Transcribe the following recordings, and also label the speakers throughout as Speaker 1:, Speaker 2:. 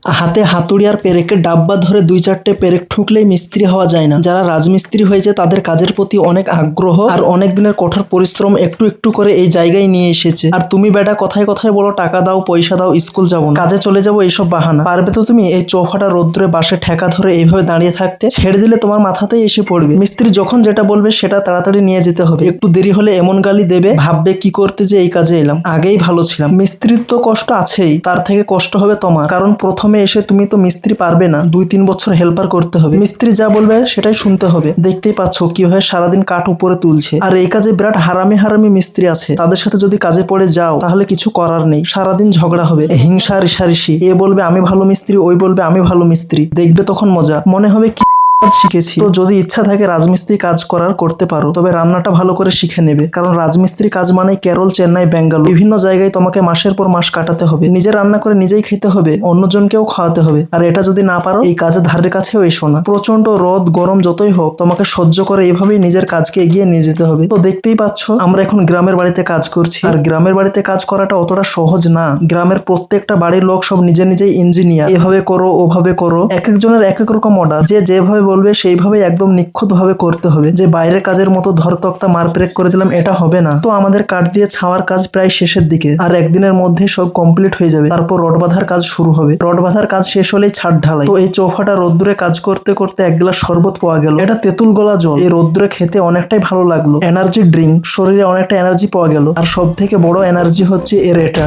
Speaker 1: হাতে হাতুড়ি আর পেরেকের ডাব্বা ধরে 2-4টে পেরেক ঠুকলেই মিস্ত্রি হওয়া যায় না। যারা রাজমিস্ত্রি হয়েছে তাদের কাজের প্রতি অনেক আগ্রহ আর অনেক দিনের কঠোর পরিশ্রম একটু একটু করে এই জায়গায় নিয়ে এসেছে। আর তুমি বেটা কথায় কথায় বলো টাকা দাও, পয়সা দাও, স্কুল যাবো না, কাজে চলে যাবো, এইসব বাহানা। পারবে তো তুমি এই চৌফাটা রোদ্রে বাসে ঠেকা ধরে এইভাবে দাঁড়িয়ে থাকতে? ছেড়ে দিলে তোমার মাথাতেই এসে পড়বে। মিস্ত্রি যখন যেটা বলবে সেটা তাড়াতাড়ি নিয়ে যেতে হবে। একটু দেরি হলে এমন গালি দেবে, ভাববে কি করতে যে এই কাজে এলাম, আগেই ভালো ছিলাম। মিস্ত্রির তো কষ্ট আছেই, তার থেকে কষ্ট হবে তোমার, কারণ প্রথমে এসে তুমি তো মিস্ত্রি পারবে না, 2-3 বছর হেল্পার করতে হবে। মিস্ত্রি যা বলবে সেটাই শুনতে হবে। দেখতেই পাচ্ছ কিভাবে সারাদিন কাঠ উপরে তুলছে। আর এই কাজে বিরাট হারামি হারামি মিস্ত্রি আছে, তাদের সাথে যদি কাজে পড়ে যাও তাহলে কিছু করার নেই, সারাদিন ঝগড়া হবে, হিংসা রিসারিসি। এ বলবে আমি ভালো মিস্ত্রি, ওই বলবে আমি ভালো মিস্ত্রি। দেখবে তখন মজা, মনে হবে কি কাজ শিখেছি। তো যদি ইচ্ছা থাকে রাজমিস্ত্রি কাজ করার, করতে পারো, তবে রান্নাটা ভালো করে শিখে নেবে, কারণ রাজমিস্ত্রি কাজ মানে কেরল, চেন্নাই, বেঙ্গালুরু, বিভিন্ন জায়গায় তোমাকে মাসের পর মাস কাটাতে হবে। নিজে রান্না করে নিজেই খেতে হবে, অন্যজনকেও খাওয়াতে হবে। আর এটা যদি না পারো এই কাজের ধারের কাছেও এসো না। প্রচন্ড রোদ গরম যতই হোক তোমাকে সহ্য করে এইভাবেই নিজের কাজকে এগিয়ে নিয়ে যেতে হবে। তো দেখতেই পাচ্ছ আমরা এখন গ্রামের বাড়িতে কাজ করছি, আর গ্রামের বাড়িতে কাজ করাটা অতটা সহজ না। গ্রামের প্রত্যেকটা বাড়ির লোক সব নিজে নিজেই ইঞ্জিনিয়ার, এভাবে করো ওভাবে করো, এক একজনের এক এক রকম অর্ডার, যে যেভাবে বলবে সেইভাবে একদম নিখুঁত ভাবে করতে হবে। যে বাইরের কাজের মতো ধর তক্তা মার ব্রেক করে দিলাম, এটা হবে না। তো আমাদের কাঠ দিয়ে ছাওয়ার কাজ প্রায় শেষের দিকে, আর একদিনের মধ্যে সব কমপ্লিট হয়ে যাবে। তারপর রড বাঁধার কাজ শুরু হবে। রড বাঁধার কাজ শেষ হলেই ছাদ ঢালাই। তো এই চৌফাটা রোদ্দুরে কাজ করতে করতে এক গ্লাস শরবত পাওয়া গেল। এটা তেঁতুল গলা জল, এই রোদ্দুরে খেতে অনেকটাই ভালো লাগলো। এনার্জি ড্রিঙ্ক, শরীরে অনেকটা এনার্জি পাওয়া গেল। আর সব থেকে বড় এনার্জি হচ্ছে এর এটা।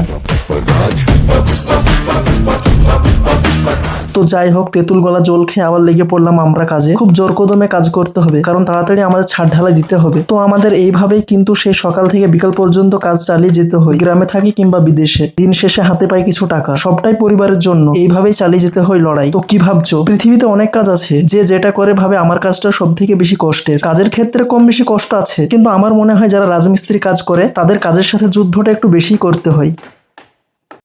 Speaker 1: তো যাই হোক, তেঁতুল গলা জল খেয়ে আবার লেগে পড়লাম আমরা কাজে। খুব জোর কদমে কাজ করতে হবে, কারণ তাড়াতাড়ি আমাদের ছাদ ঢালাই দিতে হবে। তো আমাদের এইভাবেই কিন্তু সেই সকাল থেকে বিকাল পর্যন্ত কাজ চালিয়ে যেতে হয়, গ্রামে থাকি কিংবা বিদেশে। দিন শেষে হাতে পাই কিছু টাকা, সবটাই পরিবারের জন্য। এইভাবেই চালিয়ে যেতে হয় লড়াই। তো কি ভাবছো? পৃথিবীতে অনেক কাজ আছে, যে যেটা করে ভাবে আমার কাজটা সব থেকে বেশি কষ্টের। কাজের ক্ষেত্রে কম বেশি কষ্ট আছে, কিন্তু আমার মনে হয় যারা রাজমিস্ত্রি কাজ করে তাদের কাজের সাথে যুদ্ধটা একটু বেশি করতে হয়।